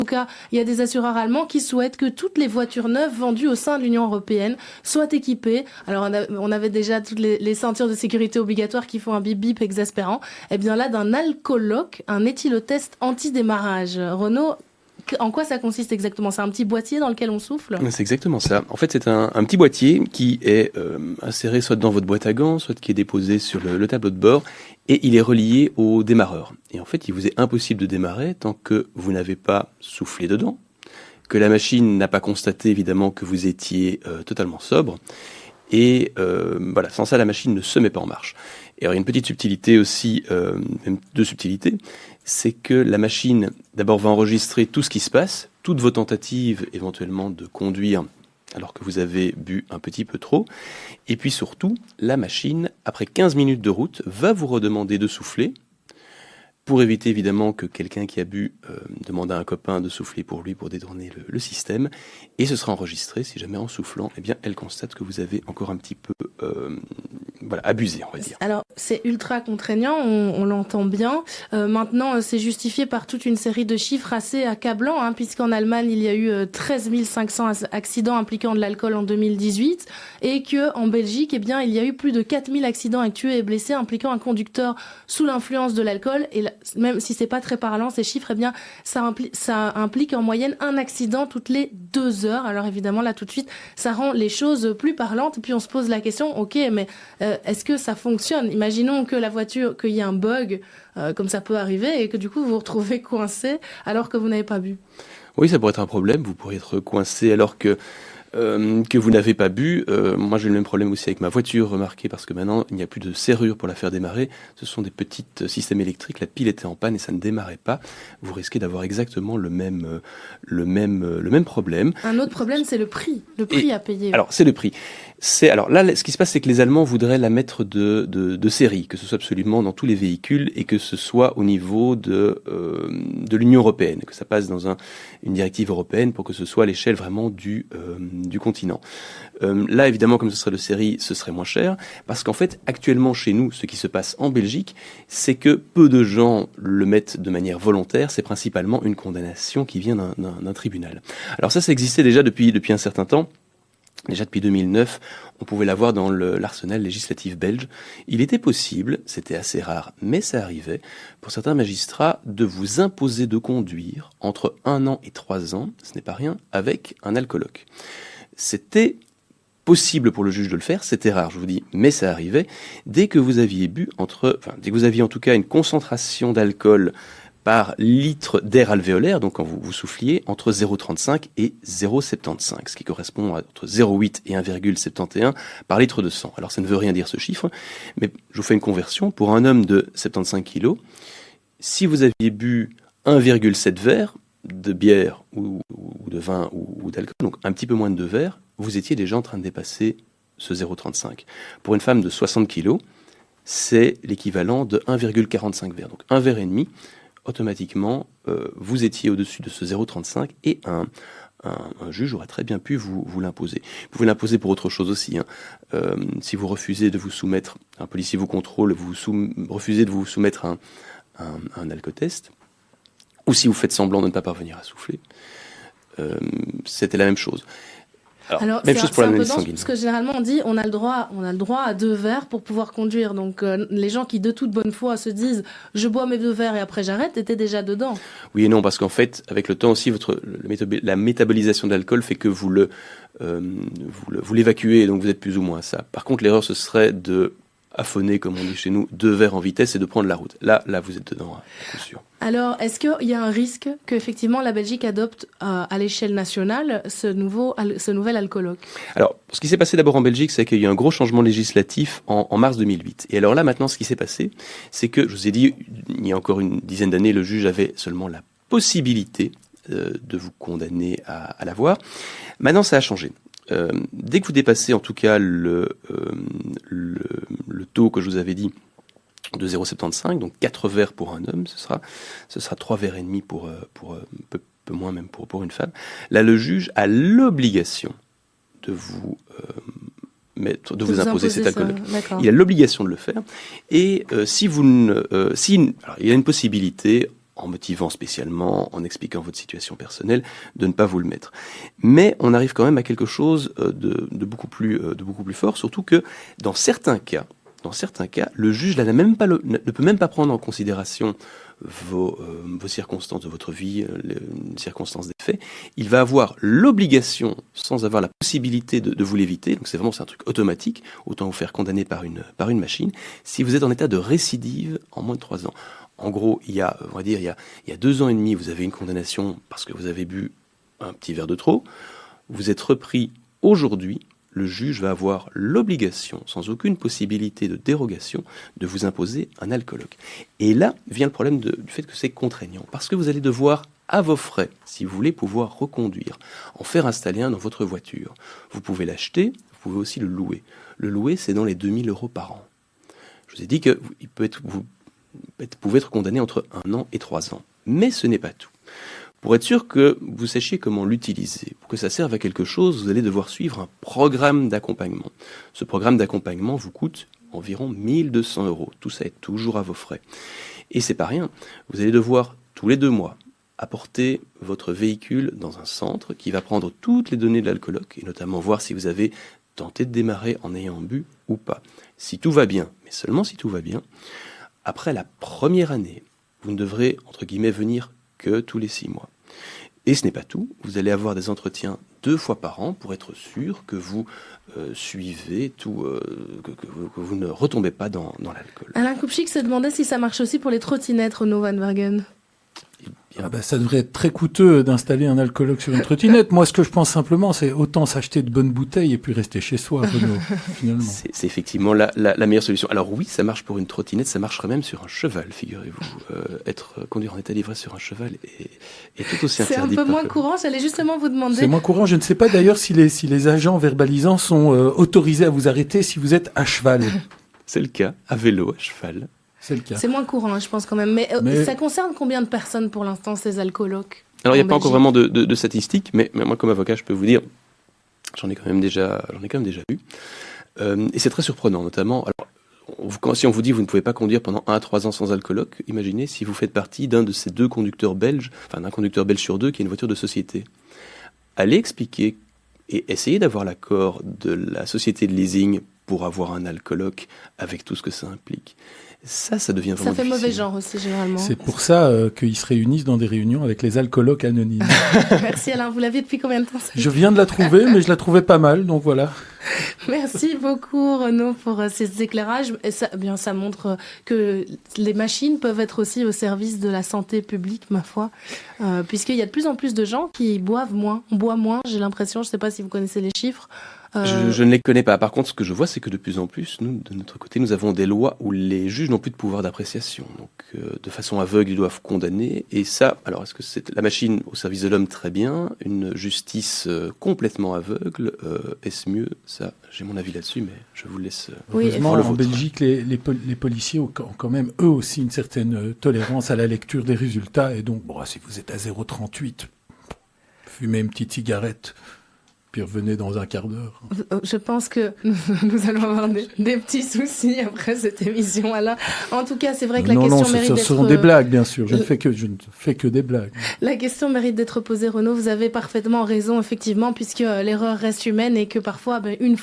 tout cas, il y a des assureurs allemands qui souhaitent que toutes les voitures neuves vendues au sein de l'Union européenne soient équipées. Alors, on avait déjà toutes les ceintures de sécurité obligatoires qui font un bip-bip exaspérant. Eh bien là, d'un alcoloc, un éthylotest anti-démarrage. Renaud, en quoi ça consiste exactement? C'est un petit boîtier dans lequel on souffle? C'est exactement ça. En fait, c'est un petit boîtier qui est inséré soit dans votre boîte à gants, soit qui est déposé sur le tableau de bord, et il est relié au démarreur. Et en fait, il vous est impossible de démarrer tant que vous n'avez pas soufflé dedans, que la machine n'a pas constaté évidemment que vous étiez totalement sobre, et voilà, sans ça, la machine ne se met pas en marche. Et alors, il y a une petite subtilité aussi, même deux subtilités, c'est que la machine, d'abord, va enregistrer tout ce qui se passe, toutes vos tentatives éventuellement de conduire alors que vous avez bu un petit peu trop. Et puis surtout, la machine, après 15 minutes de route, va vous redemander de souffler, pour éviter évidemment que quelqu'un qui a bu demande à un copain de souffler pour lui pour détourner le système. Et ce sera enregistré si jamais en soufflant, eh bien, elle constate que vous avez encore un petit peu abusé, on va dire. Alors, c'est ultra contraignant, on l'entend bien. Maintenant, c'est justifié par toute une série de chiffres assez accablants, puisqu'en Allemagne, il y a eu 13 500 accidents impliquant de l'alcool en 2018, et qu'en Belgique, eh bien, il y a eu plus de 4 000 accidents avec tués et blessés impliquant un conducteur sous l'influence de l'alcool. Et même si c'est pas très parlant, ces chiffres, eh bien, ça implique en moyenne un accident toutes les 2 heures. Alors évidemment, là, tout de suite, ça rend les choses plus parlantes. Et puis on se pose la question, ok, mais est-ce que ça fonctionne? Imaginons que la voiture, qu'il y ait un bug, comme ça peut arriver, et que du coup, vous vous retrouvez coincé alors que vous n'avez pas bu. Oui, ça pourrait être un problème. Vous pourriez être coincé alors que vous n'avez pas bu. Moi, j'ai le même problème aussi avec ma voiture, remarquez, parce que maintenant, il n'y a plus de serrure pour la faire démarrer. Ce sont des petits systèmes électriques. La pile était en panne et ça ne démarrait pas. Vous risquez d'avoir exactement le même problème. Un autre problème, c'est le prix à payer. Alors, c'est le prix. Alors là, ce qui se passe, c'est que les Allemands voudraient la mettre de série, que ce soit absolument dans tous les véhicules et que ce soit au niveau de l'Union européenne, que ça passe dans une directive européenne pour que ce soit à l'échelle vraiment du continent. Là, évidemment, comme ce serait de série, ce serait moins cher, parce qu'en fait, actuellement, chez nous, ce qui se passe en Belgique, c'est que peu de gens le mettent de manière volontaire. C'est principalement une condamnation qui vient d'un tribunal. Alors ça existait déjà depuis un certain temps. Déjà depuis 2009, on pouvait l'avoir dans l'arsenal législatif belge. Il était possible, c'était assez rare, mais ça arrivait, pour certains magistrats, de vous imposer de conduire entre 1 an et 3 ans, ce n'est pas rien, avec un alcoloc. C'était possible pour le juge de le faire, c'était rare, je vous dis, mais ça arrivait, dès que vous aviez dès que vous aviez en tout cas une concentration d'alcool par litre d'air alvéolaire, donc quand vous souffliez, entre 0,35 et 0,75, ce qui correspond à entre 0,8 et 1,71 par litre de sang. Alors ça ne veut rien dire ce chiffre, mais je vous fais une conversion. Pour un homme de 75 kg, si vous aviez bu 1,7 verre de bière ou de vin ou d'alcool, donc un petit peu moins de 2 verres, vous étiez déjà en train de dépasser ce 0,35. Pour une femme de 60 kg, c'est l'équivalent de 1,45 verres, donc un verre et demi. Automatiquement, vous étiez au-dessus de ce 0,35 et un juge aurait très bien pu vous l'imposer. Vous pouvez l'imposer pour autre chose aussi. Si vous refusez de vous soumettre, un policier vous contrôle, vous refusez de vous soumettre à un alcotest, ou si vous faites semblant de ne pas parvenir à souffler, c'était la même chose. Alors même chose pour l'analyse sanguine. Parce que généralement on dit on a le droit à 2 verres pour pouvoir conduire. Donc les gens qui de toute bonne foi se disent je bois mes 2 verres et après j'arrête, étaient déjà dedans. Oui et non, parce qu'en fait avec le temps aussi la métabolisation de l'alcool fait que vous l'évacuez, donc vous êtes plus ou moins à ça. Par contre l'erreur ce serait de affonner, comme on dit chez nous, 2 verres en vitesse et de prendre la route. Là vous êtes dedans, à coup sûr. Alors, est-ce qu'il y a un risque qu'effectivement la Belgique adopte à l'échelle nationale ce nouvel alcoloc? Alors, ce qui s'est passé d'abord en Belgique, c'est qu'il y a eu un gros changement législatif en mars 2008. Et alors là, maintenant, ce qui s'est passé, c'est que, je vous ai dit, il y a encore une dizaine d'années, le juge avait seulement la possibilité de vous condamner à l'avoir. Maintenant, ça a changé. Dès que vous dépassez en tout cas le taux que je vous avais dit de 0,75, donc 4 verres pour un homme, ce sera 3 verres et demi pour un peu moins même pour une femme. Là, le juge a l'obligation de vous imposer cet alcool. Il a l'obligation de le faire. Et alors, il y a une possibilité en motivant spécialement, en expliquant votre situation personnelle, de ne pas vous le mettre. Mais on arrive quand même à quelque chose de beaucoup plus fort, surtout que dans certains cas, le juge là, ne peut même pas prendre en considération vos circonstances de votre vie, les circonstances des faits. Il va avoir l'obligation, sans avoir la possibilité de vous l'éviter, donc c'est un truc automatique, autant vous faire condamner par une machine, si vous êtes en état de récidive en moins de 3 ans. En gros, il y a 2 ans et demi, vous avez une condamnation parce que vous avez bu un petit verre de trop. Vous êtes repris aujourd'hui. Le juge va avoir l'obligation, sans aucune possibilité de dérogation, de vous imposer un alcoologue. Et là vient le problème du fait que c'est contraignant. Parce que vous allez devoir, à vos frais, si vous voulez pouvoir reconduire, en faire installer un dans votre voiture. Vous pouvez l'acheter, vous pouvez aussi le louer. Le louer, c'est dans les 2 000 € par an. Je vous ai dit que vous pouvez être condamné entre 1 an et 3 ans. Mais ce n'est pas tout. Pour être sûr que vous sachiez comment l'utiliser, pour que ça serve à quelque chose, vous allez devoir suivre un programme d'accompagnement. Ce programme d'accompagnement vous coûte environ 1 200 €. Tout ça est toujours à vos frais. Et c'est pas rien. Vous allez devoir, tous les 2 mois, apporter votre véhicule dans un centre qui va prendre toutes les données de l'alcoologue et notamment voir si vous avez tenté de démarrer en ayant bu ou pas. Si tout va bien, mais seulement si tout va bien, après la première année, vous ne devrez, entre guillemets, venir que tous les 6 mois. Et ce n'est pas tout, vous allez avoir des entretiens 2 fois par an pour être sûr que vous suivez tout, que vous ne retombez pas dans l'alcool. Alain Kupchik se demandait si ça marche aussi pour les trottinettes, Renaud Van Wergen. Ça devrait être très coûteux d'installer un alcoologue sur une trottinette. Moi, ce que je pense simplement, c'est autant s'acheter de bonnes bouteilles et puis rester chez soi, Renaud, finalement. C'est effectivement la meilleure solution. Alors oui, ça marche pour une trottinette, ça marcherait même sur un cheval, figurez-vous. Conduire en état d'ivresse sur un cheval est tout aussi interdit. C'est un peu moins courant, j'allais justement vous demander. C'est moins courant. Je ne sais pas d'ailleurs si les agents verbalisants sont autorisés à vous arrêter si vous êtes à cheval. C'est le cas, à vélo, à cheval. C'est le cas. C'est moins courant, je pense quand même. Mais ça concerne combien de personnes pour l'instant, ces alcoologues? Alors, il n'y a pas encore vraiment de statistiques, mais moi, comme avocat, je peux vous dire, j'en ai quand même déjà vu. Et c'est très surprenant, notamment. Alors, si on vous dit que vous ne pouvez pas conduire pendant 1 à 3 ans sans alcoologue, imaginez si vous faites partie d'un de ces 2 conducteurs belges, enfin d'un conducteur belge sur 2 qui a une voiture de société. Allez expliquer et essayez d'avoir l'accord de la société de leasing pour avoir un alcoologue avec tout ce que ça implique. Ça devient vraiment difficile. Ça fait mauvais genre aussi, généralement. C'est pour ça qu'ils se réunissent dans des réunions avec les alcoologues anonymes. Merci Alain, vous l'aviez depuis combien de temps? Je viens de la trouver, mais je la trouvais pas mal, donc voilà. Merci beaucoup Renaud pour ces éclairages. Et ça montre que les machines peuvent être aussi au service de la santé publique, ma foi, puisqu'il y a de plus en plus de gens qui boivent moins. On boit moins, j'ai l'impression, je ne sais pas si vous connaissez les chiffres. Je ne les connais pas. Par contre, ce que je vois, c'est que de plus en plus, nous, de notre côté, nous avons des lois où les juges n'ont plus de pouvoir d'appréciation. Donc, de façon aveugle, ils doivent condamner. Et ça, alors, est-ce que c'est la machine au service de l'homme? Très bien. Une justice complètement aveugle, est-ce mieux? Ça, j'ai mon avis là-dessus, mais je vous laisse. Heureusement, en Belgique, les policiers ont quand même, eux aussi, une certaine tolérance à la lecture des résultats. Et donc, si vous êtes à 0,38, fumez une petite cigarette. Puis revenez dans un quart d'heure. Je pense que nous allons avoir des petits soucis après cette émission, Alain. En tout cas, c'est vrai que la question mérite d'être... Ce seront des blagues, bien sûr. Je ne fais que des blagues. La question mérite d'être posée, Renaud. Vous avez parfaitement raison, effectivement, puisque l'erreur reste humaine et que parfois, une fois